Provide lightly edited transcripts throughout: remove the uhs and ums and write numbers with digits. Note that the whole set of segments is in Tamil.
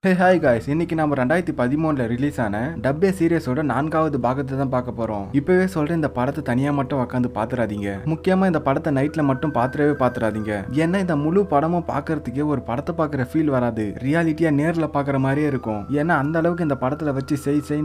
ஹே ஹாய் காய்ஸ், இன்னைக்கு நம்ம 2013 ரிலீஸ் ஆன டப்பே சீரியஸோட 4வது பாகத்தை தான் பார்க்க போறோம். இப்பவே சொல்றேன், இந்த படத்தை தனியா மட்டும் உட்காந்து பாத்துறாதீங்க. முக்கியமா இந்த படத்தை நைட்ல மட்டும் பாத்துறாதீங்க. ஏன்னா இந்த முழு படமும் பாக்குறதுக்கே ஒரு படத்தை பாக்குற ஃபீல் வராது. ரியாலிட்டியா நேர்ல பாக்குற மாதிரியே இருக்கும். ஏன்னா அந்த அளவுக்கு இந்த படத்துல வச்சு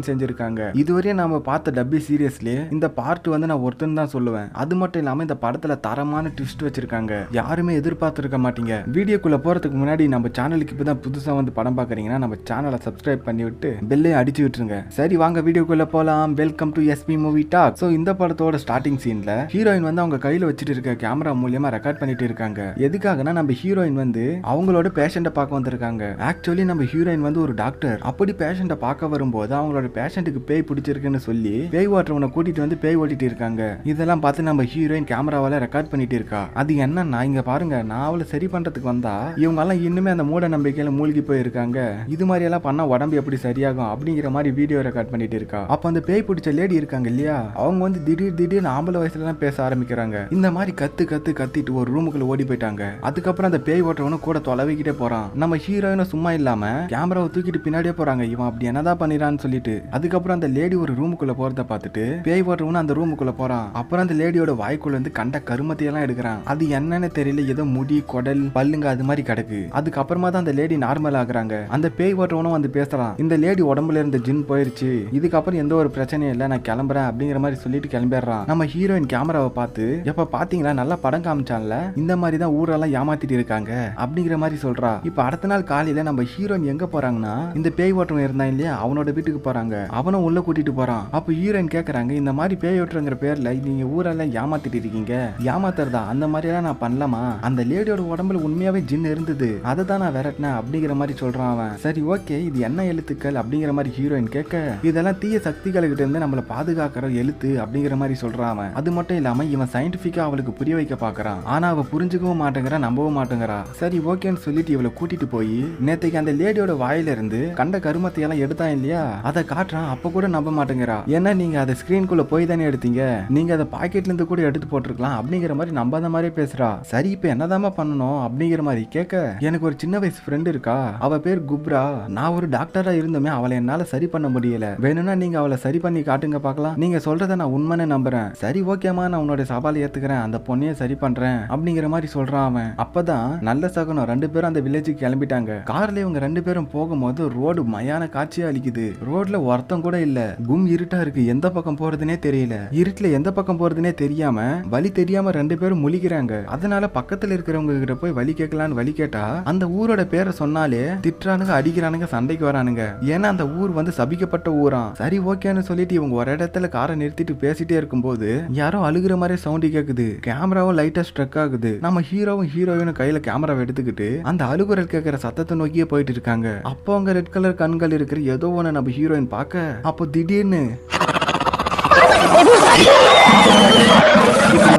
செஞ்சிருக்காங்க. இதுவரையும் நாம பார்த்த டப்பே சீரியஸ்லயே இந்த பார்ட் வந்து நான் ஒருத்தன் தான் சொல்லுவேன். அது மட்டும் இல்லாம இந்த படத்துல தரமான ட்விஸ்ட் வச்சிருக்காங்க. யாருமே எதிர்பார்த்திருக்க மாட்டீங்க. வீடியோக்குள்ள போறதுக்கு முன்னாடி நம்ம சேனலுக்கு இப்பதான் புதுசா வந்து படம் பாக்குறீங்க, நம்ம சேனலை சப்ஸ்கிரைப் பண்ணி விட்டு பெல்லையும் அடிச்சு விட்டுருங்க. சரி வாங்க வீடியோக்குள்ள போலாம். Welcome to SP movie talk. So இந்த படத்தோட ஸ்டார்டிங் சீன்ல ஹீரோயின் வந்து அவங்க கையில வச்சிட்டு இருக்க கேமரா மூலமா ரெக்கார்ட் பண்ணிட்டு இருக்காங்க. எதுக்காகனா நம்ம ஹீரோயின் வந்து அவங்களோட பேஷண்ட்டை பார்க்க வந்திருக்காங்க. ஆக்சுவலி நம்ம ஹீரோயின் வந்து ஒரு டாக்டர். அப்படி பேஷண்ட்டை பார்க்க வரும்போது அவங்களோட பேஷண்ட்டுக்கு பேய் பிடிச்சிருக்குன்னு சொல்லி பேய் ஓட்டுறவனை கூட்டிட்டு வந்து பேய் ஓட்டிட்டு இருக்காங்க. இதெல்லாம் பார்த்து நம்ம ஹீரோயின் கேமராவால ரெக்கார்ட் பண்ணிட்டு இருக்கா. அது என்னன்னா, இங்க பாருங்க, நான் அவளை சரி பண்றதுக்கு வந்தா இவங்க எல்லாம் இன்னுமே அந்த மூட நம்பிக்கையில மூழ்கி போயிருக்காங்க. இது மாதிரி எல்லாம் பண்ணா உடம்பு எப்படி சரியாகும் அப்படிங்கிற மாதிரி வீடியோ ரெக்கார்ட் பண்ணிட்டு இருக்கா. அப்ப அந்த பேய் பிடிச்ச லேடி இருக்காங்க இல்லையா, அவங்க வந்து திடீர்னு ஆம்பளை வயசுல எல்லாம் பேச ஆரம்பிக்கிறாங்க. இந்த மாதிரி கத்திட்டு ஒரு ரூமுக்குள்ள ஓடி போயிட்டாங்க. அதுக்கப்புறம் அந்த பேய் ஓட்டுறவனும் கூட தொலைவிக்கிட்டே போறான். நம்ம ஹீரோயினும் சும்மா இல்லாம கேமராவை தூக்கிட்டு பின்னாடியே போறாங்க. இவன் அப்படி என்னதான் பண்ணிடான்னு சொல்லிட்டு. அதுக்கப்புறம் அந்த லேடி ஒரு ரூமுக்குள்ள போறத பார்த்துட்டு பேய் ஓட்டுறவனும் அந்த ரூமுக்குள்ள போறான். அப்புறம் அந்த லேடியோட வாய்க்குள்ள இருந்து கண்ட கருமத்தையெல்லாம் எடுக்கிறான். அது என்னன்னு தெரியல, ஏதோ முடி குடல் பல்லுங்க அது மாதிரி கிடக்கு. அதுக்கப்புறமா தான் அந்த லேடி நார்மல் ஆகுறாங்க. அந்த பேய் ஓட்டுறவனும் வந்து பேசுறான், இந்த லேடி உடம்புல இருந்த ஜின் போயிருச்சு, இதுக்கப்புறம் எந்த ஒரு பிரச்சனையும் இல்லை, நான் கிளம்புறேன் அப்படிங்கிற மாதிரி சொல்லிட்டு கிளம்பிடுறான். நம்ம ஹீரோயின் கேமராவை பார்த்து, எப்ப பாத்தீங்களா நல்லா படம் காமிச்சான்ல, இந்த மாதிரி தான் ஊரெல்லாம் ஏமாத்திட்டு இருக்காங்க அப்படிங்கிற மாதிரி சொல்றா. இப்ப அடுத்த நாள் காலையில நம்ம ஹீரோயின் எங்க போறாங்கன்னா, இந்த பேய் ஓட்டுறவன் இருந்தான் இல்லையா, அவனோட வீட்டுக்கு போறாங்க. அவனும் உள்ள கூட்டிட்டு போறான். அப்ப ஹீரோயின் கேக்குறாங்க, இந்த மாதிரி பேய் ஓட்டுறங்கிற பேர்ல நீங்க ஊரெல்லாம் ஏமாத்திட்டு இருக்கீங்க, ஏமாத்துறதா அந்த மாதிரி எல்லாம் நான் பண்ணலாமா? அந்த லேடியோட உடம்புல உண்மையாவே ஜின் இருந்தது, அதை தான் நான் விரட்டினேன் அப்படிங்கிற மாதிரி சொல்றான் அவன். சரி ஓகே, இது என்ன எழுத்துக்கள் அப்படிங்கிற மாதிரி ஹீரோயின் கேட்க, இதெல்லாம் தீய சக்திகள்கிட்ட இருந்து நம்மளை பாதுகாக்கிற எழுத்து அப்படிங்கிற மாதிரி சொல்றான் அவன். அது மட்டும் இல்லாம இவன் சயின்டிபிக்கா அவளுக்கு புரிய வைக்க பாக்குறான். ஆனா அவ புரிஞ்சுக்கவும் மாட்டேங்கிறா, நம்பவும் மாட்டேங்கிறா. சரி ஓகேன்னு சொல்லிட்டு இவளை கூட்டிட்டு போய் நேத்தைக்கு அந்த லேடியோட வாயில இருந்து கண்ட கருமத்தை எல்லாம் எடுத்தான் இல்லையா, அதை காட்டுறான். அப்ப கூட நம்ப மாட்டேங்கிறா. ஏன்னா நீங்க அதை ஸ்கிரீனுக்குள்ள போய் தானே எடுத்தீங்க, நீங்க அதை பாக்கெட்ல இருந்து கூட எடுத்து போட்டிருக்கலாம் அப்படிங்கிற மாதிரி நம்பாத மாதிரி பேசுறா. சரி இப்ப என்னதாமா பண்ணணும் அப்படிங்கிற மாதிரி கேட்க, எனக்கு ஒரு சின்ன வயசு ஃப்ரெண்ட் இருக்கா, அவ பேர் குப்ரா, நான் ஒரு டாக்டரா இருந்துமே அவளை என்னால சரி பண்ண முடியல, வேணும்னா நீங்க அவளை சரி பண்ணி காட்டுங்க பார்க்கலாம், நீங்க சொல்றத நான் உண்மைன்னு நம்புறேன். சரி ஓகேமா, நான் உன்னோட சவாலை ஏத்துக்கிறேன், அந்த பொண்ணையே சரி பண்றேன் அப்படிங்கிற மாதிரி சொல்றான் அவன். அப்பதான் நல்ல சகுனம், 2 பேரும் அந்த வில்லேஜுக்கு கிளம்பிட்டாங்க. கார்ல இவங்க 2 பேரும் போகும்போது ரோடு மயான காட்சியா அளிக்குது. ரோட்ல ஒருத்தம் கூட இல்ல, கும் இருட்டா இருக்கு, எந்த பக்கம் போறதுனே தெரியல. இருட்டுல எந்த பக்கம் போறதுனே தெரியாம வழி தெரியாம 2 பேரும் முழிக்கிறாங்க. அதனால பக்கத்துல இருக்கிறவங்க கிட்ட போய் வழி கேட்கலான்னு வழி கேட்டா, அந்த ஊரோட பேரை சொன்னாலே திட்டுறானுங்க, அடிக்கிறானுங்க, சண்டைக்கு வரானுங்க. ஏன்னா அந்த ஊர் வந்து சபிக்கப்பட்ட ஊராம். சரி ஓகேன்னு சொல்லிட்டு இவங்க ஒரு இடத்துல காரை நிறுத்திட்டு பேசிட்டே இருக்கும்போது யாரோ அழுகிற மாதிரி சவுண்ட் கேக்குது. கேமராவும் லைட்டா ஸ்ட்ரக் ஆகுது. நம்ம ஹீரோவும் ஹீரோயினும் கையில கேமராவை எடுத்துக்கிட்டு அந்த அழுகுரல் கேட்கிற சத்தத்தை நோக்கியே போயிட்டு இருக்காங்க. அப்போ அங்க ரெட் கலர் கண்கள் இருக்கிற ஏதோ ஒண்ணு நம்ம ஹீரோயின் பார்க்க, அப்போ திடீர்னு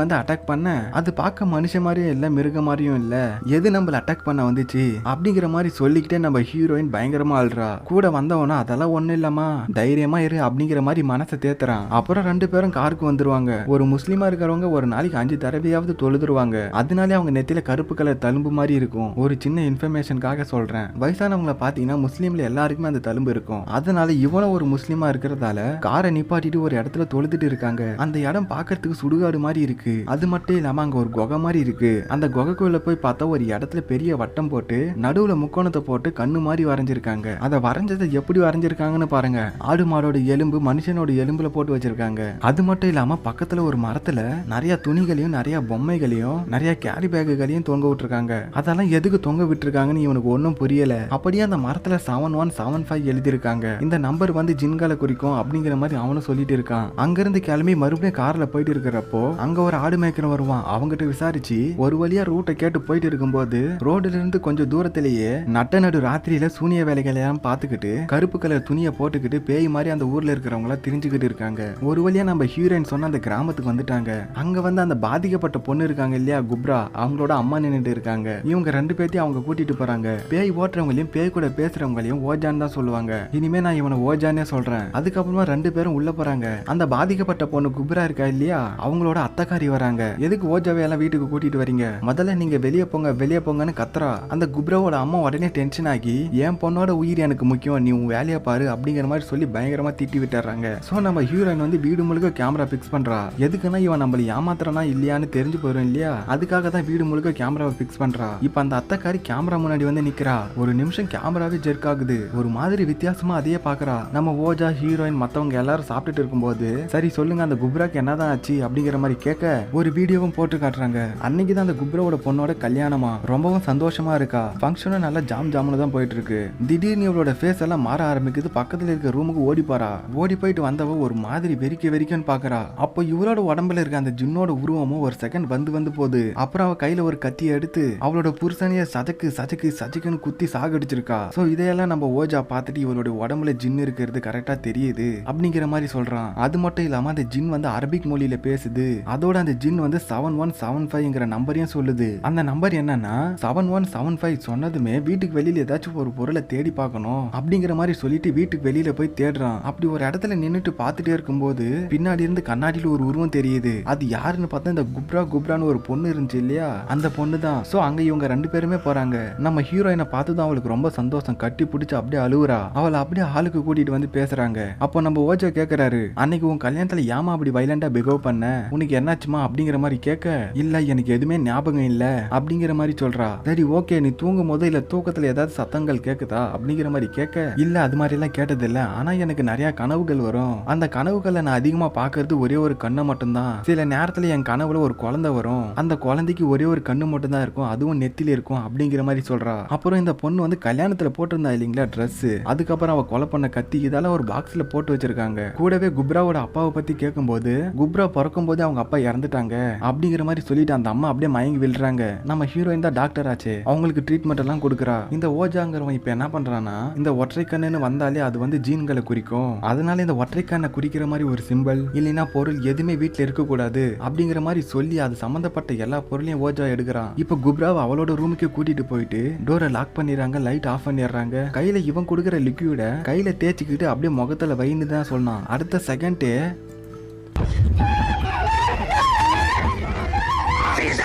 வந்து அட்டாக் பண்ண, அது பார்க்க மனுஷ மாதிரியும் இல்ல, மிருக மாதிரியும் இல்ல, எது நம்மள அட்டாக் பண்ண வந்துச்சு அப்படிங்கிற மாதிரி சொல்லிக்கிட்டே நம்ம ஹீரோயின் பயங்கரமா அழுறா. கூட வந்தவனா அதெல்லாம் ஒண்ணு இல்லமா, தைரியமா இரு அப்படிங்கிற மாதிரி மனசை தேத்துறான். அப்புறம் 2 பேரும் காருக்கு வந்துருவாங்க. ஒரு முஸ்லீமா இருக்கிறவங்க ஒரு நாளைக்கு 5 தடவையாவது தொழுதுருவாங்க. அதனாலே அவங்க நெத்தியில கருப்பு கலர் தழும்பு மாதிரி இருக்கும். ஒரு சின்ன இன்ஃபர்மேஷனுக்காக சொல்றேன், வயசானவங்களை பாத்தீங்கன்னா முஸ்லீம்ல எல்லாருக்குமே அந்த தழும்பு இருக்கும். அதனால இவனும் ஒரு முஸ்லீமா இருக்கிறதால காரை நிப்பாட்டிட்டு ஒரு இடத்துல தொழுதுட்டு இருக்காங்க. அந்த இடம் பாக்கிறதுக்கு சுடுகாடு மாதிரி இருக்கு. அது மட்டும் இல்லாம அங்க ஒரு குகை மாதிரி இருக்கு. அந்த குகைக்குள்ள போய் பார்த்தா ஒரு இடத்துல பெரிய வட்டம் போட்டு நடுவுல முக்கோணத்தை போட்டு கண்ணு மாதிரி வரைஞ்சிருக்காங்க. அதை வரைஞ்சதை எப்படி வரைஞ்சிருக்காங்கன்னு பாருங்க. ஆடு மாடோட எலும்பு மனுஷனோட எலும்புல போட்டு வச்சிருக்காங்க. அது மட்டும் இல்லாம பக்கத்துல ஒரு மரத்துல நிறைய துணிகளையும் நிறைய பொம்மைகளையும் நிறைய கேரி பேக்குகளையும் தொங்க விட்டுருக்காங்க. அதெல்லாம் எதுக்கு தொங்க விட்டுருக்காங்கன்னு இவனுக்கு ஒன்னும் புரியல. அப்படியே அந்த மரத்துல 7175 எழுதிருக்காங்க. இந்த நம்பர் வந்து ஜின்களை குறிக்கும் அப்படிங்கிற மாதிரி அவனும் சொல்லிட்டு இருக்கான். அங்கிருந்து கிளம்பி மறுபடியும் கார்ல போயிட்டு இருக்கிறப்போ அங்க ஒரு ஆடு மேய்க்கிற வருவான். அவங்கிட்ட விசாரிச்சு ஒரு வழியா ரூட்டை கேட்டு போயிட்டு இருக்கும்போது ரோடுல இருந்து கொஞ்சம் தூரத்திலேயே நட்ட நடு ராத்திரியில சூனிய வேலைகளை எல்லாம் பாத்துக்கிட்டு கருப்பு கலர் துணியை போட்டுக்கிட்டு பேய் மாதிரி அந்த ஊர்ல இருக்கிறவங்க எல்லாம் தெரிஞ்சுக்கிட்டு இருக்காங்க. ஒரு வழியா நம்ம ஹீரோயின் சொன்ன அந்த கிராமத்துக்கு வந்துட்டாங்க. அங்க வந்து அந்த பாதிக்கப்பட்ட பொண்ணு இருக்காங்க இல்லையா, குப்ரா, அவங்களோட அம்மா நின்னுட்டு இருக்காங்க. இவங்க 2 பேத்தையும் அவங்க கூட்டிட்டு போறாங்க. பேய் ஓட்டுறவங்களையும் பேய் கூட பேசுறவங்களையும் ஓஜான்னு தான் சொல்லுவாங்க. இனிமே நான் இவனை ஓஜானே சொல்றேன். அதுக்கப்புறமா 2 பேரும் உள்ள போறாங்க. அந்த பாதிக்கப்பட்ட பொண்ணு பொண்ணு குப்ரா இருக்கா இல்லையா, அவங்களோட அத்தைக்காரி வராங்க. எதுக்கு ஓஜாவை எல்லாம் வீட்டுக்கு கூட்டிட்டு வரீங்க, முதல்ல நீங்க வெளியே போங்க வெளியே போங்கன்னு கத்துறா. அந்த குப்ராவோட அம்மா உடனே டென்ஷன் ஆகி என் பொண்ணோட உயிர் எனக்கு முக்கியம், நீ உன் வேலையை பாரு அப்படிங்கிற மாதிரி சொல்லி பயங்கரமா திட்டி விட்டுறாங்க. சோ நம்ம ஹீரோயின் வந்து வீடு முழுக்க கேமரா பிக்ஸ் பண்றா. எதுக்குன்னா இவன் நம்மள ஏமாத்துறானா இல்லையான்னு தெரிஞ்சு போயிடும் இல்லையா, அதுக்காக தான் வீடு முழுக்க கேமராவை பிக்ஸ் பண்றா. இப்ப அந்த அத்தைக்காரி கேமரா முன்னாடி வந்து நிக்கிறா. ஒரு நிமிஷம் கேமராவே ஜெர்க் ஆகுது, ஒரு மாதிரி வித்தியாசமா அதையே பாக்குறா. நம்ம ஓஜா ஹீரோயின் மத்தவங்க எல்லாரும் சாப்பிட்டுட்டு இருக்கும்போது சரி சொல்லுங்க அந்த குப்ராக்கு என்னதான் ஆச்சு அப்படிங்கிற மாதிரி கேட்க ஒரு வீடியோவும் போட்டு காட்டுறாங்க. அன்னைக்கு தான் அந்த குப்ராவோட பொண்ணோட கல்யாணமா, ரொம்பவும் சந்தோஷமா இருக்கா. ஃபங்க்ஷனும் நல்லா ஜாம் ஜாம்னு தான் போயிட்டு இருக்கு. திடீர்னு இவளோட ஃபேஸ் எல்லாம் மாற ஆரம்பிக்குது. பக்கத்துல இருக்க ரூமுக்கு ஓடி போறா. ஓடி போயிட்டு வந்தவ ஒரு மாதிரி வெறிக்கன்னு பாக்குறா. அப்போ இவளோட உடம்புல இருக்க அந்த ஜின்னோட உருவமும் ஒரு செகண்ட் வந்து போகுது. அப்புறம் அவ கையில ஒரு கத்தியை எடுத்து அவளோட புருஷனைய சஜக்குன்னு குத்தி சாகடிச்சிருக்கா. சோ இதையெல்லாம் நம்ம ஓஜா பார்த்துட்டு இவளோட உடம்புல ஜின் இருக்கிறது கரெக்டா தெரியுது அப்படிங்கிற மாதிரி சொல்றான். அது மட்டும் இல்லாம அந்த ஜின் வந்து அரபிக் மொழியில பேசுது. அதோட அந்த ஜின் வந்து 7175ங்கிற நம்பரையும் சொல்லுது. அந்த நம்பர் என்னன்னா 7175 சொன்னதுமே வீட்டுக்கு வெளியில ஏதாச்சும் ஒரு பொருளை தேடி பார்க்கணும் அப்படிங்கிற மாதிரி சொல்லிட்டு வீட்டுக்கு வெளியில போய் தேடுறான். அப்படி ஒரு இடத்துல நின்னுட்டு பார்த்துட்டே இருக்கும்போது பின்னாடி இருந்து கண்ணாடியில ஒரு உருவம் தெரியுது. அது யாருன்னு பார்த்தா இந்த குப்ரான்னு ஒரு பொண்ணு இருந்துச்சு இல்லையா, அந்த பொண்ணு தான். சோ அங்க இவங்க ரெண்டு பேருமே போறாங்க. நம்ம ஹீரோயினை பார்த்ததும் அவளுக்கு ரொம்ப சந்தோஷம், கட்டி பிடிச்சு அப்படியே அழுவுறா. அவளை அப்படியே ஹாலுக்கு கூட்டிட்டு வந்து பேசுறாங்க. அப்போ நம்ம ஓஜா கேக்குறாரு, அன்னைக்கு உன் கல்யாணத்துல ஏமா அப்படி வைலண்டா பிஹேவ் பண்ண, உனக்கு என்னாச்சுமா அப்படிங்கிற மாதிரி கேட்க, இல்ல எனக்கு எதுவுமே ஞாபகம் இல்ல அப்படிங்கிற மாதிரி சொல்றா. சரி ஓகே, நீ தூங்கும் போது இல்ல தூக்கத்துல ஏதாவது சத்தங்கள் கேக்குதா அப்படிங்கிற மாதிரி கேட்க, இல்ல அது மாதிரி எல்லாம் கேட்டது இல்ல, ஆனா எனக்கு நிறைய கனவுகள் வரும். அந்த கனவுகளை நான் அதிகமா பாக்குறது ஒரே ஒரு கண்ணை மட்டும்தான். சில நேரத்துல என் கனவுல ஒரு குழந்தை வரும், அந்த குழந்தைக்கு ஒரே ஒரு கண்ணு மட்டும் தான் இருக்கும், அதுவும் நெத்தில இருக்கும் அப்படிங்கிற மாதிரி சொல்றா. அப்புறம் இந்த பொண்ணு வந்து கல்யாணத்துல போட்டிருந்தா இல்லீங்களா ட்ரெஸ், அதுக்கப்புறம் அவ கொலை பண்ண கத்தி இதெல்லாம் ஒரு பாக்ஸ்ல போட்டு வச்சிருக்காங்க. கூடவே குப்ராவோட அப்பாவை பத்தி கேட்கும்போது குப்ரா பிறக்கும் போது அவங்க அப்பா இறந்துட்டாங்க அப்படிங்கிற மாதிரி சொல்லிட்டு அந்த அம்மா அப்படியே மயங்கி விழுறாங்க. நம்ம ஹீரோயின் தான் டாக்டர் ஆச்சு, அவங்களுக்கு ட்ரீட்மெண்ட் எல்லாம் கொடுக்குறா. இந்த ஓஜாங்கிறவன் இப்ப என்ன பண்றானா, இந்த ஒற்றை கண்ணுன்னு வந்தாலே அது வந்து ஜீன்களை குறிக்கும், அதனால இந்த ஒற்றை கண்ணை குறிக்கிற மாதிரி ஒரு சிம்பிள் இல்லைன்னா பொருள் எதுவுமே வீட்டுல இருக்க கூடாது அப்படிங்கிற மாதிரி சொல்லி அது சம்பந்தப்பட்ட எல்லா பொருளையும் ஓஜா எடுக்கிறான். இப்ப குப்ராவை அவளோட ரூமுக்கே கூட்டிட்டு போயிட்டு டோரை லாக் பண்ணிடுறாங்க, லைட் ஆஃப் பண்ணிடுறாங்க. கையில இவன் கொடுக்குற லிக்விட கையில தேய்ச்சிக்கிட்டு அப்படியே முகத்துல வைன்னு தான் சொன்னான். அடுத்த செகண்டே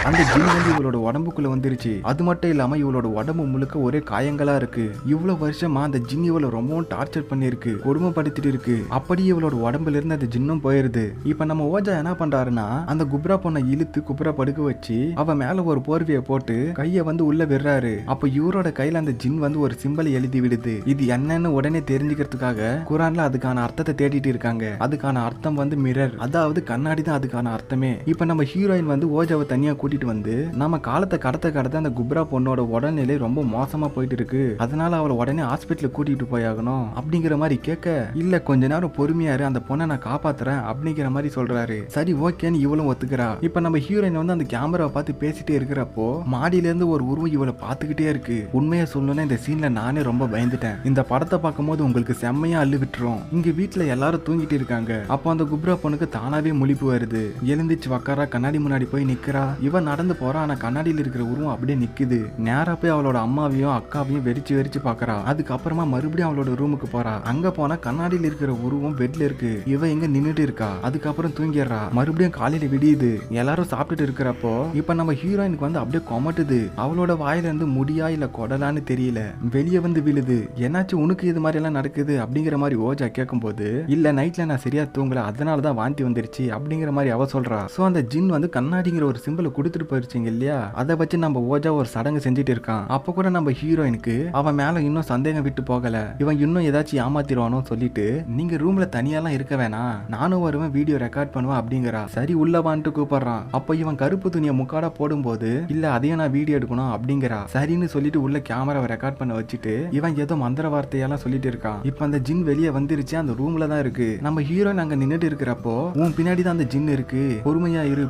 அந்த ஜின் வந்து இவளோட உடம்புக்குள்ள வந்துருச்சு. அது மட்டும் இல்லாம இவளோட உடம்பு முழுக்க ஒரே காயங்களா இருக்கு. இவ்வளவு வருஷமா அந்த ஜின் இவளை ரொம்பவும் டார்ச்சர் பண்ணிருக்கு, கொடுமைப்படுத்திட்டு இருக்கு. அப்படியே இவளோட உடம்புல இருந்து அந்த ஜின்னும் போயிருது. இப்ப நம்ம ஓஜா என்ன பண்றாருன்னா, அந்த குப்ரா பொண்ணை இழுத்து குப்ரா படுக்க வச்சு அவ மேல ஒரு போர்வையை போட்டு கைய வந்து உள்ள விடுறாரு. அப்ப இவரோட கையில அந்த ஜின் வந்து ஒரு சிம்பலை எழுதி விடுது. இது என்னன்னு உடனே தெரிஞ்சுக்கிறதுக்காக குரான்ல அதுக்கான அர்த்தத்தை தேடிட்டு இருக்காங்க. அதுக்கான அர்த்தம் வந்து மிரர், அதாவது கண்ணாடி தான் அதுக்கான அர்த்தமே. இப்ப நம்ம ஹீரோயின் வந்து ஓஜாவை தனியா கூட்டிட்டு வந்து நம்ம காலத்தை கடத்த அந்த குப்ரா பொண்ணோட உடல்நிலை ரொம்ப மோசமா போயிட்டு இருக்கு, அதனால அவளை உடனே ஹாஸ்பிட்டலுக்கு கூட்டிட்டு போயாகணும் அப்படிங்கிற மாதிரி கேட்க, இல்ல கொஞ்ச நேரம் பொறுமையாரு, அந்த பொண்ணை நான் காப்பாத்துறேன் அப்படிங்கிற மாதிரி சொல்றாரு. சரி ஓகேன்னு இவளும் ஒத்துக்கிறா. இப்ப நம்ம ஹீரோயின் வந்து அந்த கேமராவை பார்த்து பேசிட்டே இருக்கிறப்போ மாடியில இருந்து ஒரு உருவம் இவளை பார்த்துக்கிட்டே இருக்கு. உண்மையை சொல்லணும்னா இந்த சீன்ல நானே ரொம்ப பயந்துட்டேன். இந்த படத்தை பார்க்கும்போது உங்களுக்கு செம்மையா அள்ளு விட்டுரும். இங்க வீட்டுல எல்லாரும் தூங்கிட்டு இருக்காங்க. அப்போ அந்த குப்ரா பொண்ணுக்கு தானாவே முழிப்பு வருது. எழுந்திச்சு வக்காரா, கண்ணாடி முன்னாடி போய் நிக்கிறா. இவன் நடந்து போறா, ஆனா கண்ணாடியில் இருக்கிற உருவம் அப்படியே நிக்குது. நேரா போய் அவளோட அம்மாவையும் அக்காவையும் வெறிச்சு பாக்குறா. அதுக்கப்புறமா மறுபடியும் அவளோட ரூமுக்கு போறா. அங்க போனா கண்ணாடியில் இருக்கிற உருவம் பெட்ல இருக்கு. இவ எங்க நின்னுட்டு இருக்கா. அதுக்கப்புறம் தூங்கிடுறா. மறுபடியும் காலையில விடியுது. எல்லாரும் சாப்பிட்டுட்டு இருக்கிறப்போ இப்ப நம்ம ஹீரோயினுக்கு வந்து அப்படியே கொமட்டுது. அவளோட வாயில இருந்து முடியா இல்ல கொடலான்னு தெரியல, வெளியே வந்து விழுது. என்னாச்சு உனக்கு இது மாதிரி எல்லாம் நடக்குது அப்படிங்கிற மாதிரி ஓஜா கேட்கும் போது, இல்ல நைட்ல நான் சரியா தூங்கல, அதனாலதான் வாந்தி வந்துருச்சு அப்படிங்கிற மாதிரி அவ சொல்றா. சோ அந்த ஜின் வந்து கண்ணாடிங்கிற ஒரு சிம்பிளை கொடுத்துட்டு போயிருச்சிங்க இல்லையா, அதை வச்சு நம்ம ஓஜா ஒரு சடங்கு செஞ்சுட்டு இருக்கான். அப்ப கூட நம்ம ஹீரோயினுக்கு அவன் மேல இன்னும் சந்தேகம் விட்டு போகல. இவன் இன்னும் ஏதாச்சும் ஏமாத்திடுவானோ சொல்லிட்டு, நீங்க ரூம்ல தனியாலாம் இருக்க வேணாம், நானும் வருவேன், வீடியோ ரெக்கார்ட் பண்ணுவேன் அப்படிங்கிறா. சரி உள்ளவான்ட்டு கூப்பிடுறான். அப்ப இவன் கருப்பு துணியை முக்காடா போடும்போது, இல்ல அதையும் நான் வீடியோ எடுக்கணும் அப்படிங்கிறா. சரின்னு சொல்லிட்டு உள்ள கேமராவை ரெக்கார்ட் பண்ண வச்சுட்டு இவன் ஏதோ மந்திர வார்த்தையெல்லாம் சொல்லிட்டு இருக்கான். இப்ப அந்த ஜின் வெளியே வந்துருச்சு, அந்த ரூம்ல தான் இருக்கு. நம்ம ஹீரோயின் அங்க நின்னுட்டு இருக்கிறப்போ, உன் பின்னாடி தான் அந்த ஜின் இருக்கு, பொறுமையா இரு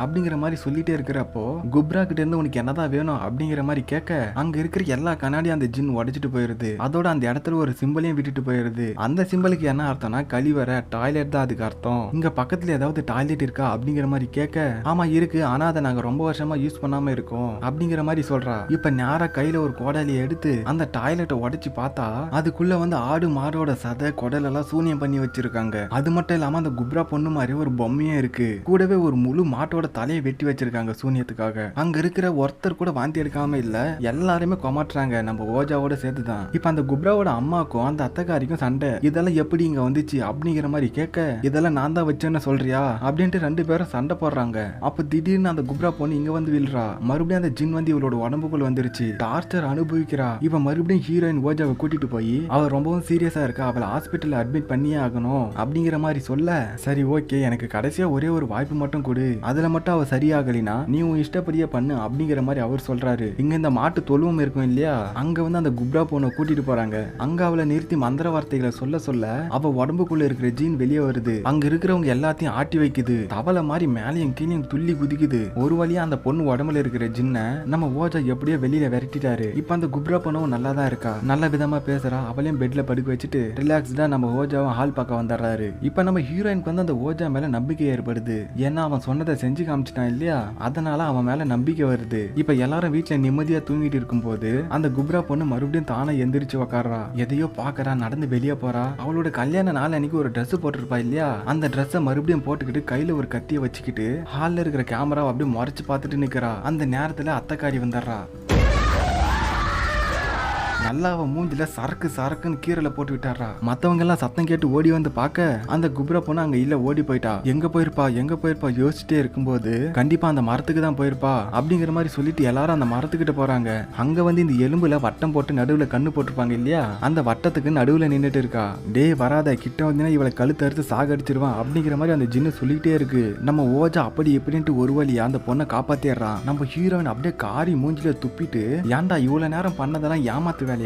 அப்படிங்கிற மாதிரி சொல்லிட்டே இருக்கிறப்போ குப்ரா கிட்ட இருந்து உனக்கு என்னதான் வேணும் அப்படிங்கிற மாதிரி கேட்க அங்க இருக்கிற எல்லா கண்ணாடியும் அந்த ஜின் உடைச்சிட்டு போயிருது. அதோட அந்த இடத்துல ஒரு சிம்பிளையும் விட்டுட்டு போயிருது. அந்த சிம்பிளுக்கு என்ன அர்த்தம்னா கழிவறை டாய்லெட் தான் அதுக்கு அர்த்தம். இங்க பக்கத்துல ஏதாவது டாய்லெட் இருக்கா அப்படிங்கிற மாதிரி கேட்க ஆமா இருக்கு, ஆனா அதை நாங்க ரொம்ப வருஷமா யூஸ் பண்ணாம இருக்கோம் அப்படிங்கிற மாதிரி சொல்றா. இப்ப நேரா கையில ஒரு கோடாலியை எடுத்து அந்த டாய்லெட்டை உடைச்சு பார்த்தா அதுக்குள்ள வந்து ஆடு மாடோட சதை குடல் எல்லாம் சூனியம் பண்ணி வச்சிருக்காங்க. அது மட்டும் இல்லாம அந்த குப்ரா பொண்ணு மாதிரி ஒரு பொம்மையும் இருக்கு. கூடவே ஒரு முழு மாட்டோட தலையை வெட்டி வச்சிருக்காங்க சூனியத்துக்காக. அங்க இருக்கிற ஒருத்தர் கூட வாந்தி எடுக்காம இல்ல, எல்லாருமே கொமாட்டுறாங்க நம்ம ஓஜாவோட சேர்த்துதான். இப்ப அந்த குப்ராவோட அம்மாக்கும் அந்த அத்தைக்காரிக்கும் சண்டை. இதெல்லாம் எப்படி இங்க வந்துச்சு அப்படிங்கிற மாதிரி கேட்க இதெல்லாம் நான் தான் வச்சேன்னு சொல்றியா அப்படின்ட்டு ரெண்டு பேரும் சண்டை போடுறாங்க. அப்ப திடீர்னு அந்த குப்ரா பொண்ணு இங்க வந்து விழுறா. மறுபடியும் அந்த ஜின் வந்து இவளோட உடம்புக்குள்ள வந்துருச்சு. டார்ச்சர் அனுபவிக்கிறா. இவன் மறுபடியும் ஹீரோயின் ஓஜாவை கூட்டிட்டு போய் அவ ரொம்பவும் சீரியஸா இருக்கா, அவளை ஹாஸ்பிட்டல் அட்மிட் பண்ணியே ஆகணும் அப்படிங்கிற மாதிரி சொல்ல சரி ஓகே எனக்கு கடைசியா ஒரே ஒரு வாய்ப்பு மட்டும் கொடு, அதுல மட்டும் அவ சரியாகலினா நீ உன் இஷ்டப்படியே பண்ணு அப்படிங்கிற மாதிரி அவர் சொல்றாரு. இங்க இந்த மாட்டு தொழுவம் இருக்கும் இல்லையா, அங்க வந்து அந்த குப்ரா பொண்ணை கூட்டிட்டு போறாங்க. அங்க அவளை நிறுத்தி மந்திர வார்த்தைகளை சொல்ல சொல்ல அவ உடம்புக்குள்ள இருக்கிற ஜீன் வெளியே வருது. அங்க இருக்கிறவங்க எல்லாத்தையும் ஆட்டி வைக்குது. தவளை மாதிரி மேலையும் கீழையும் துள்ளி குதிக்குது. ஒரு வழியா அந்த பொண்ணு உடம்புல இருக்கிற ஜின்ன நம்ம ஓஜா எப்படியோ வெளியில விரட்டிட்டாரு. இப்ப அந்த குப்ரா பொண்ணும் நல்லா தான் இருக்கா, நல்ல விதமா பேசுறா. அவளையும் பெட்ல படுக்க வச்சுட்டு ரிலாக்ஸ்டா நம்ம ஓஜாவும் ஹால் பக்கம் வந்துடுறாரு. இப்ப நம்ம ஹீரோயினுக்கு வந்து அந்த ஓஜா மேல நம்பிக்கை ஏற்படுது. ஏன்னா அவன் சொன்னதை செஞ்சு காமிச்சிட்டான் இல்லையா, அதனால அவன் மேல நம்பிக்கை வருது. இப்ப எல்லாரும் வீட்டுல நிம்மதியா தூங்கிட்டு இருக்கும் போது அந்த குப்ரா பொண்ணு மறுபடியும் தானே எந்திரிச்சு உக்காடுறா. எதையோ பாக்குறா, நடந்து வெளியே போறா. அவளோட கல்யாண நாள் அன்னைக்கு ஒரு ட்ரெஸ் போட்டிருப்பா இல்லையா, அந்த ட்ரெஸ்ஸை மறுபடியும் போட்டுக்கிட்டு கையில ஒரு கத்தியை வச்சுக்கிட்டு ஹால்ல இருக்கிற கேமரா அப்படியே முறைச்சு பார்த்துட்டு நிக்கிறா. அந்த நேரத்துல அத்தைக்காரி வந்துடுறா. நல்லா அவன் மூஞ்சில சரக்கு சரக்குன்னு கீரல போட்டு விட்டாரா. மத்தவங்க எல்லாம் சத்தம் கேட்டு ஓடி வந்து பார்க்க அந்த குப்ரா பொண்ணு அங்க இல்ல, ஓடி போயிட்டா. எங்க போயிருப்பா யோசிச்சுட்டே இருக்கும்போது கண்டிப்பா அந்த மரத்துக்கு தான் போயிருப்பா அப்படிங்கிற மாதிரி சொல்லிட்டு எல்லாரும் அந்த மரத்துக்கிட்ட போறாங்க. அங்க வந்து இந்த எலும்புல வட்டம் போட்டு நடுவுல கண்ணு போட்டிருப்பாங்க இல்லையா, அந்த வட்டத்துக்கு நடுவுல நின்னுட்டு இருக்கா. டே வராத கிட்ட வந்தீங்கன்னா இவளை கழுத்து அறுத்து சாகடிச்சிருவான் அப்படிங்கிற மாதிரி அந்த ஜின்னு சொல்லிட்டே இருக்கு. நம்ம ஓஜா அப்படி எப்படின்ட்டு ஒரு வழியா அந்த பொண்ணை காப்பாத்திடுறான். நம்ம ஹீரோயின் அப்படியே காரி மூஞ்சில துப்பிட்டு ஏன்டா இவ்வளவு நேரம் பண்ணதெல்லாம் ஏமாத்து வேலையா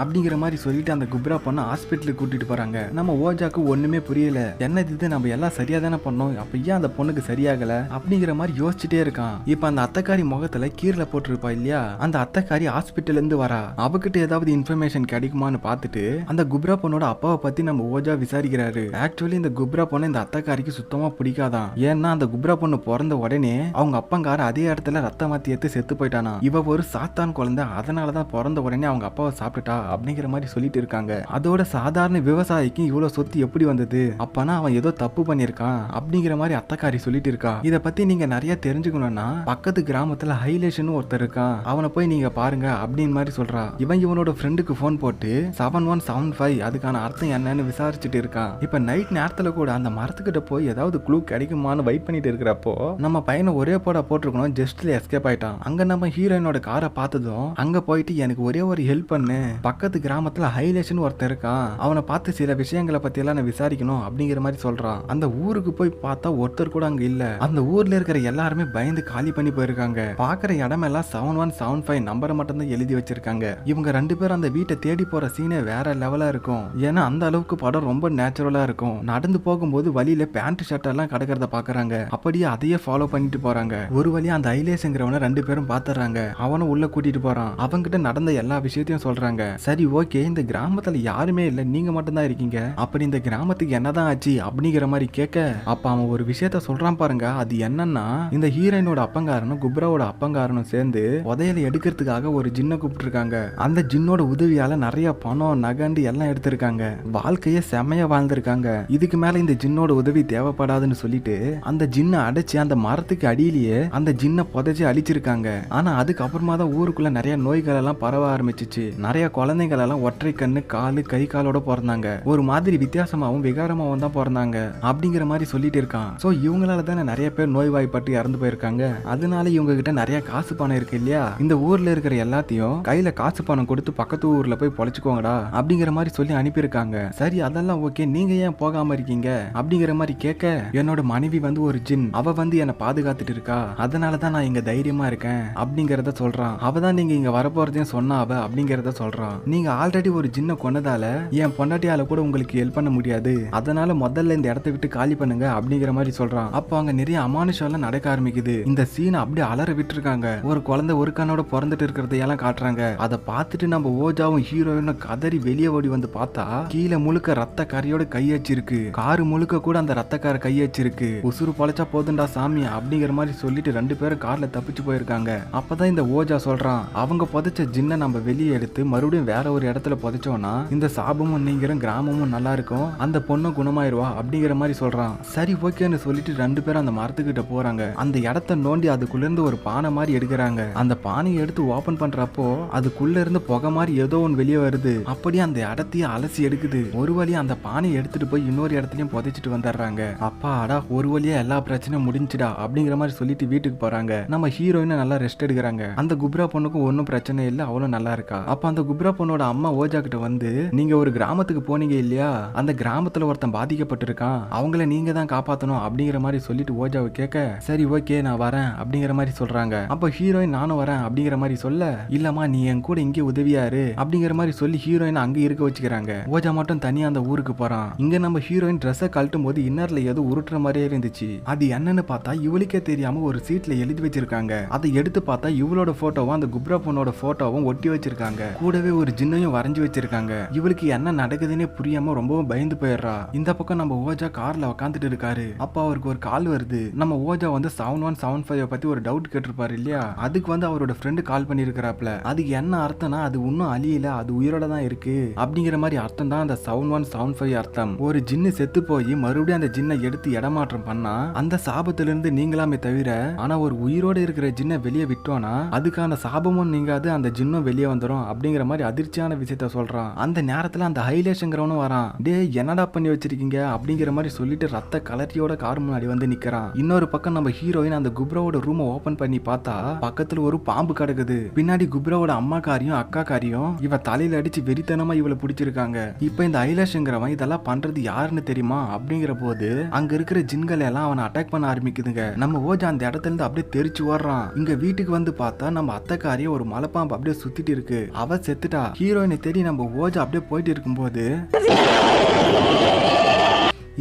அப்படிங்கிற மாதிரி சொல்லிட்டு அந்த குப்ரா பொண்ணை ஹாஸ்பிட்டலுக்கு கூட்டிட்டு போறாங்க. நம்ம ஓஜாக்கு ஒண்ணுமே புரியல. என்ன இது நம்ம எல்லாம் சரியா தானே பண்ணோம், அப்ப ஏன் அந்த பொண்ணுக்கு சரியாகல அப்படிங்கிற மாதிரி யோசிச்சுட்டே இருக்கான். இப்ப அந்த அத்தைக்காரி முகத்துல கீரல போட்டிருப்பா இல்லையா, அந்த அத்தைக்காரி ஹாஸ்பிட்டல் இருந்து வரா. அவகிட்ட ஏதாவது இன்ஃபர்மேஷன் கிடைக்குமான்னு பார்த்துட்டு அந்த குப்ரா பொண்ணோட அப்பாவை பத்தி நம்ம ஓஜா விசாரிக்கிறாரு. ஆக்சுவலி இந்த குப்ரா பொண்ணு இந்த அத்தைக்காரிக்கு சுத்தமா பிடிக்காதான். ஏன்னா அந்த குப்ரா பொண்ணு பிறந்த உடனே அவங்க அப்பங்கார அதே இடத்துல ரத்த மாத்தி எடுத்து செத்து போயிட்டானா. இவ ஒரு சாத்தான் குழந்தை, அதனாலதான் பிறந்த உடனே அவங்க அப்பாவை சாப்பிட்டுட்டா அப்படிங்கிற மாதிரி சொல்லிட்டு இருக்காங்க. அதோட சாதாரண விவசாயிக்கு இவ்வளவு சொத்து எப்படி வந்தது, அப்பனா அவன் ஏதோ தப்பு பண்ணிருக்கான் அப்படிங்கிற மாதிரி அத்தைக்காரி சொல்லிட்டு இருக்கா. இத பத்தி நீங்க நிறைய தெரிஞ்சுக்கணும்னா பக்கத்து கிராமத்துல ஹைலேஷன் ஒருத்தர் இருக்கான், அவனை போய் நீங்க பாருங்க அப்படின்னு மாதிரி சொல்றா. இவனோட ஃப்ரெண்டுக்கு போன் போட்டு 7175 அதுக்கான அர்த்தம் என்னன்னு விசாரிச்சுட்டு இருக்கான். இப்ப நைட் நேரத்துல கூட அந்த மரத்துக்கிட்ட போய் ஏதாவது க்ளூ கிடைக்குமான்னு வெயிட் பண்ணிட்டு இருக்கிறப்போ நம்ம பையனை ஒரே போட்டிருக்கணும் ஜஸ்ட்ல எஸ்கேப் ஆயிட்டான். அங்க நம்ம ஹீரோயினோட காரை பார்த்ததும் அங்க போயிட்டு எனக்கு ஒரே ஒரு ஹெல்ப் பண்ணு, பக்கத்து கிராமத்துல ஹைலேஷன் ஒருத்தர் இருக்கான், அவனை பார்த்து சில விஷயங்களை பத்தி எல்லாம் நான் விசாரிக்கணும் அப்படிங்கிற மாதிரி சொல்றான். அந்த ஊருக்கு போய் பார்த்தா ஒருத்தர் கூட அங்க இல்ல. அந்த ஊர்ல இருக்கிற எல்லாருமே பயந்து காலி பண்ணி போயிருக்காங்க. பாக்குற இடமெல்லாம் 7175 நம்பரை மட்டும் தான் எழுதி வச்சிருக்காங்க. இவங்க ரெண்டு பேரும் அந்த வீட்டை தேடி போற சீனே வேற லெவலா இருக்கும். ஏன்னா அந்த அளவுக்கு படம் ரொம்ப நேச்சுரலா இருக்கும். நடந்து போகும்போது வழியில பேண்ட் ஷர்ட் எல்லாம் கிடக்கிறத பாக்குறாங்க. அப்படியே அதையே ஃபாலோ பண்ணிட்டு போறாங்க. ஒரு வழியா அந்த ஹைலேஷ்ங்கிறவனை ரெண்டு பேரும் பாத்துறாங்க. அவனும் உள்ள கூட்டிட்டு போறான். அவங்கிட்ட நடந்த எல்லா விஷயத்தையும் சொல்றாங்க. சரி ஓகே, இந்த கிராமத்துல யாருமே இல்ல, நீங்க மட்டும் தான் இருக்கீங்க, அப்படி இந்த கிராமத்துக்கு என்னதான் ஆச்சு அப்படிங்கிற மாதிரி கேட்க அப்ப அவன் ஒரு விஷயத்த சொல்றான் பாருங்க. அது என்னன்னா இந்த ஹீரோயினோட அப்பங்காரனும் குப்ராவோட அப்பங்காரனும் சேர்ந்து உதையில எடுக்கிறதுக்காக ஒரு ஜின்னை கூப்பிட்டு இருக்காங்க. அந்த ஜின்னோட உதவியால நிறைய பணம் நகண்டு எல்லாம் எடுத்திருக்காங்க. வாழ்க்கைய செமையா வாழ்ந்திருக்காங்க. இதுக்கு மேல இந்த ஜின்னோட உதவி தேவைப்படாதுன்னு சொல்லிட்டு அந்த ஜின்னை அடைச்சு அந்த மரத்துக்கு அடியிலேயே அந்த ஜின்னை புதைச்சு அழிச்சிருக்காங்க. ஆனா அதுக்கப்புறமா தான் ஊருக்குள்ள நிறைய நோய்கள் எல்லாம் பரவ ஆரம்பிச்சிச்சு. நிறைய குழந்தைகள் எல்லாம் ஒற்றை கண்ணு காலு கை காலோட பிறந்தாங்க. ஒரு மாதிரி வித்தியாசமாவும் விகாரமாவும் தான் பிறந்தாங்க அப்படிங்கிற மாதிரி சொல்லிட்டு இருக்கான். சோ இவங்களால தானே நிறைய பேர் நோய்வாய்ப்பட்டு இறந்து போயிருக்காங்க. அதனால இவங்க கிட்ட நிறைய காசு பணம் இருக்கு இல்லையா, இந்த ஊர்ல இருக்கிற எல்லாத்தையும் கையில காசு பணம் கொடுத்து பக்கத்து ஊர்ல போய் பொழைச்சுக்கோங்கடா அப்படிங்கிற மாதிரி சொல்லி அனுப்பியிருக்காங்க. சரி அதெல்லாம் ஓகே, நீங்க ஏன் போகாம இருக்கீங்க அப்படிங்கிற மாதிரி கேட்க என்னோட மனைவி வந்து ஒரு ஜின், அவ வந்து என்னை பாதுகாத்துட்டு இருக்கா, அதனாலதான் நான் இங்க தைரியமா இருக்கேன் அப்படிங்கறத சொல்றான். அவதான் நீங்க இங்க வரப்போறதையும் சொன்னா அவ அப்படிங்கறத கிட்ட சொல்றான், நீங்க ஆல்ரெடி ஒரு ஜின்ன கொன்னதால என் பொண்டாட்டியால கூட உங்களுக்கு ஹெல்ப் பண்ண முடியாது, அதனால முதல்ல இந்த இடத்தை விட்டு காலி பண்ணுங்க அப்படிங்கிற மாதிரி சொல்றான். அப்ப அங்க நிறைய அமானுஷம் எல்லாம் நடக்க ஆரம்பிக்குது. இந்த சீனை அப்படியே அலற விட்டு இருக்காங்க. ஒரு குழந்தை ஒரு கண்ணோட பிறந்துட்டு இருக்கிறதையெல்லாம் காட்டுறாங்க. அதை பார்த்துட்டு நம்ம ஓஜாவும் ஹீரோயினும் கதறி வெளியே ஓடி வந்து பார்த்தா கீழே முழுக்க ரத்த கரையோட கையச்சிருக்கு. காரு முழுக்க கூட அந்த ரத்தக்கார கையச்சிருக்கு. உசுறு பொழைச்சா போதுண்டா சாமி அப்படிங்கிற மாதிரி சொல்லிட்டு 2 பேரும் கார்ல தப்பிச்சு போயிருக்காங்க. அப்பதான் இந்த ஓஜா சொல்றான், அவங்க புதைச்ச ஜின்ன நம்ம வெளியே எடுத்து மறுபடியும் வேற ஒரு இடத்துல புதைச்சோம்னா இந்த சாபமும் நீங்கிற கிராமமும் நல்லா இருக்கும், அந்த பொண்ணு குணமாயிருவா அப்படிங்கிற மாதிரி சொல்றான். சரி ஓகேன்னு சொல்லிட்டு 2 பேரும் அந்த மரத்துக்கிட்ட போறாங்க. அந்த இடத்த நோண்டி அதுக்குள்ள இருந்து ஒரு பானை மாதிரி எடுக்கிறாங்க. அந்த பானையை எடுத்து ஓபன் பண்றப்போ அதுக்குள்ள இருந்து புகை மாதிரி ஏதோ ஒன்று வெளியே வருது. அப்படியே அந்த இடத்தையே அலசி எடுக்குது. ஒரு வழியா அந்த பானையை எடுத்துட்டு போய் இன்னொரு இடத்துலயும் புதைச்சிட்டு வந்துடுறாங்க. அப்பாடா ஒரு வழியா எல்லா பிரச்சனையும் முடிஞ்சுடா அப்படிங்கிற மாதிரி சொல்லிட்டு வீட்டுக்கு போறாங்க. நம்ம ஹீரோயினை நல்லா ரெஸ்ட் எடுக்கிறாங்க. அந்த குப்ரா பொண்ணுக்கும் ஒன்னும் பிரச்சனை இல்லை, அவளும் நல்லா இருக்கா. அப்ப அந்த குப்ரா பொண்ணோட அம்மா ஓஜா கிட்ட வந்து, நீங்க ஒரு கிராமத்துக்கு போனீங்க இல்லையா, அந்த கிராமத்துல ஒருத்தன் பாதிக்கப்பட்டிருக்கான், அவங்கள நீங்க தான் காப்பாத்தணும் அப்படிங்கிற மாதிரி சொல்லிட்டு ஓஜாவை கேட்க, சரி ஓகே நான் வரேன் அப்படிங்கிற மாதிரி சொல்றாங்க. அப்ப ஹீரோயின் நானும் வரேன் அப்படிங்கிற மாதிரி சொல்ல, இல்லம்மா நீ என் கூட இங்கே உதவியாரு அப்படிங்கிற மாதிரி சொல்லி ஹீரோயின் அங்க இருக்க வச்சுக்கிறாங்க. ஓஜா மட்டும் தனியா அந்த ஊருக்கு போறான். இங்க நம்ம ஹீரோயின் ட்ரெஸ்ஸை கழட்டும் போது இன்னர்ல ஏதோ உருட்டுற மாதிரியே இருந்துச்சு. அது என்னன்னு பார்த்தா இவளுக்கே தெரியாம ஒரு சீட்ல எழுதி வச்சிருக்காங்க. அதை எடுத்து பார்த்தா இவளோட போட்டோவும் அந்த குப்ரா பொண்ணோட போட்டோவும் ஒட்டி வச்சிருக்காங்க. கூடவே ஒரு ஜின்னையும் வரைஞ்சு வச்சிருக்காங்க. இவளுக்கு என்ன நடக்குதுன்னே புரியாம ரொம்பவும் பயந்து போயிடுறா. இந்த பக்கம் நம்ம ஓஜா கார்ல உட்காந்துட்டு இருக்காரு. அப்ப அவருக்கு ஒரு கால் வருது. நம்ம ஓஜா வந்து 7175 பத்தி ஒரு டவுட் கேட்டிருப்பாரு இல்லையா, அதுக்கு வந்து அவரோட ஃப்ரெண்டு கால் பண்ணிருக்கிறாப்ல. அதுக்கு என்ன அர்த்தம்னா அது இன்னும் அழியல, அது உயிரோட தான் இருக்கு அப்படிங்கிற மாதிரி அர்த்தம் தான் அந்த 7175 அர்த்தம். ஒரு ஜின்னு செத்து போய் மறுபடியும் அந்த ஜின்னை எடுத்து இடமாற்றம் பண்ணா அந்த சாபத்திலிருந்து நீங்களாமே தவிர, ஆனா ஒரு உயிரோட இருக்கிற ஜின்னை வெளியே விட்டோம்னா அதுக்கான சாபமும் நீங்காது, அந்த ஜின்னும் வெளியே வந்துடும் அப்படிங்கிற மாதிரி அதிர்ச்சியான விஷயத்த சொல்றான். அந்த நேரத்துல அந்த ஹைலேஷங்கிறவனும் வரான். டே என்னடா பண்ணி வச்சிருக்கீங்க அப்படிங்கிற மாதிரி சொல்லிட்டு ரத்த கலர்ச்சியோட கார் முன்னாடி வந்து நிக்கிறான். இன்னொரு பக்கம் நம்ம ஹீரோயின் அந்த குப்ராவோட ரூமை ஓபன் பண்ணி பார்த்தா பக்கத்துல ஒரு பாம்பு கிடக்குது. பின்னாடி குப்ராவோட அம்மா காரியம் அக்கா காரியம் இவ தலையில அடிச்சு வெறித்தனமா இவளை பிடிச்சிருக்காங்க. இப்ப இந்த ஐலாஷ்ங்கிறவன் இதெல்லாம் பண்றது யாருன்னு தெரியுமா அப்படிங்கிற போது அங்க இருக்கிற ஜின்கள் எல்லாம் அவனை அட்டாக் பண்ண ஆரம்பிக்குதுங்க. நம்ம ஓஜா அந்த இடத்துல இருந்து அப்படியே தெரிச்சு ஓடுறான். இங்க வீட்டுக்கு வந்து பார்த்தா நம்ம அத்தைக்காரிய ஒரு மலைப்பாம்பு அப்படியே சுத்திட்டு இருக்கு. அவ செத்துட்டா. ஹீரோயினை தேடி நம்ம ஓஜா அப்படியே போயிட்டு இருக்கும்போது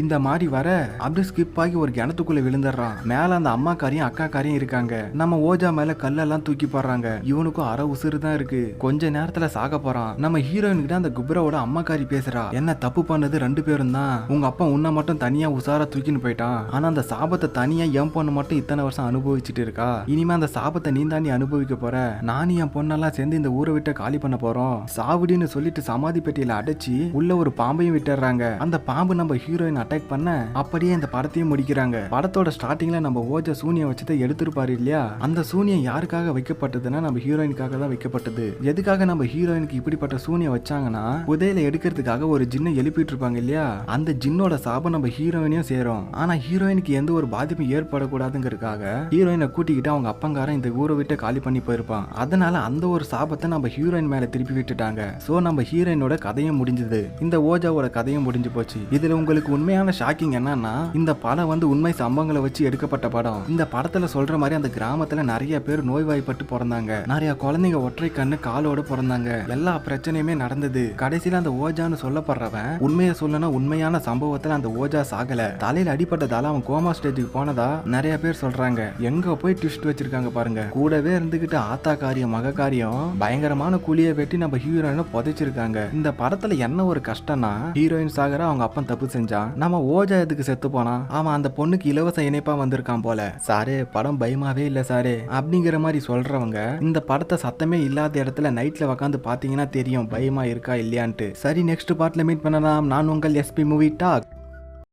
இந்த மாதிரி வர அப்படியே ஸ்கிப் ஆகி ஒரு கிணத்துக்குள்ள விழுந்துடுறான். மேல அந்த அம்மா காரியும் அக்கா காரியும் இருக்காங்க. நம்ம ஓஜா மேல கல்லெல்லாம் தூக்கி போடுறாங்க. இவனுக்கும் அரை உசுறு தான் இருக்கு. கொஞ்ச நேரத்துல சாக போறான். நம்ம ஹீரோயின் கிட்ட அந்த குப்ராவோட அம்மா காரி பேசுறா, என்ன தப்பு பண்ணது 2 பேரும் தான், உங்க அப்பா உன்னை மட்டும் தனியா உசாரா தூக்கின்னு போயிட்டான், ஆனா அந்த சாபத்தை தனியா என் பொண்ணு மட்டும் இத்தனை வருஷம் அனுபவிச்சுட்டு இருக்கா, இனிமே அந்த சாபத்தை நீ தாண்டி அனுபவிக்க போற, நானும் என் பொண்ணெல்லாம் சேர்ந்து இந்த ஊரை விட்டு காலி பண்ண போறோம், சாவுடின்னு சொல்லிட்டு சமாதி பெட்டியில அடைச்சி உள்ள ஒரு பாம்பையும் விட்டுறாங்க. அந்த பாம்பு நம்ம ஹீரோயின் அட்டாக் பண்ண அப்படியே இந்த படத்தையும் முடிக்கிறாங்க. படத்தோட ஸ்டார்டிங்ல நம்ம ஓஜா சூனியம் வச்சுட்டு எடுத்துருப்பாரு இல்லையா, அந்த சூனியம் யாருக்காக வைக்கப்பட்டதுன்னா நம்ம ஹீரோயினுக்காக தான் வைக்கப்பட்டது. எதுக்காக நம்ம ஹீரோயினுக்கு இப்படிப்பட்ட சூனியம் வச்சாங்கன்னா, புதையில எடுக்கிறதுக்காக ஒரு ஜின்னை எழுப்பிட்டு இருப்பாங்க இல்லையா, அந்த ஜின்னோட சாபம் நம்ம ஹீரோயினையும் சேரும். ஆனா ஹீரோயினுக்கு எந்த ஒரு பாதிப்பும் ஏற்படக்கூடாதுங்கிறதுக்காக ஹீரோயினை கூட்டிக்கிட்டு அவங்க அப்பங்காரன் இந்த ஊரை விட்டு காலி பண்ணி போயிருப்பான். அதனால அந்த ஒரு சாபத்தை நம்ம ஹீரோயின் மேல திருப்பி விட்டுட்டாங்க. சோ நம்ம ஹீரோயினோட கதையும் முடிஞ்சது. இந்த ஓஜாவோட கதையும் முடிஞ்சு போச்சு. இதுல உங்களுக்கு உண்மையான ஷாக்கிங் என்னன்னா, இந்த படம் வந்து உண்மை சம்பவங்களை வச்சு எடுக்கப்பட்ட படம். இந்த படத்துல சொல்ற மாதிரி அந்த கிராமத்துல நிறைய பேர் நோய்வாய்ப்பட்டு பிறந்தாங்க. நிறைய குழந்தைங்க ஒற்றை கண்ணு காலோட பிறந்தாங்க. எல்லா பிரச்சனையுமே நடந்தது. கடைசியில அந்த ஓஜான்னு சொல்லப்படுறவன் உண்மையை சொல்லனா உண்மையான சம்பவத்துல அந்த ஓஜா சாகல. தலையில அடிப்பட்டதால அவன் கோமா ஸ்டேஜுக்கு போனதா நிறைய பேர் சொல்றாங்க. எங்க போய் ட்விஸ்ட் வச்சிருக்காங்க பாருங்க. கூடவே இருந்துகிட்டு ஆத்தா காரியம் மக காரியம் பயங்கரமான குழியை வெட்டி நம்ம ஹீரோயினை புதைச்சிருக்காங்க. இந்த படத்துல என்ன ஒரு கஷ்டம்னா, ஹீரோயின் சாகர அவங்க அப்பன் தப்பு செஞ்சான். நம்ம ஓஜா எதுக்கு செத்து போனா, அவன் அந்த பொண்ணுக்கு இலவச இணைப்பா வந்திருக்கான் போல. சாரே படம் பயமாவே இல்ல சாரே அப்படிங்கிற மாதிரி சொல்றவங்க இந்த படத்தை சத்தமே இல்லாத இடத்துல நைட்ல உட்காந்து பாத்தீங்கன்னா தெரியும் பயமா இருக்கா இல்லையான்ட்டு. சரி நெக்ஸ்ட் பார்ட்ல மீட் பண்ணலாம். நான் உங்கள் SP மூவி டாக்.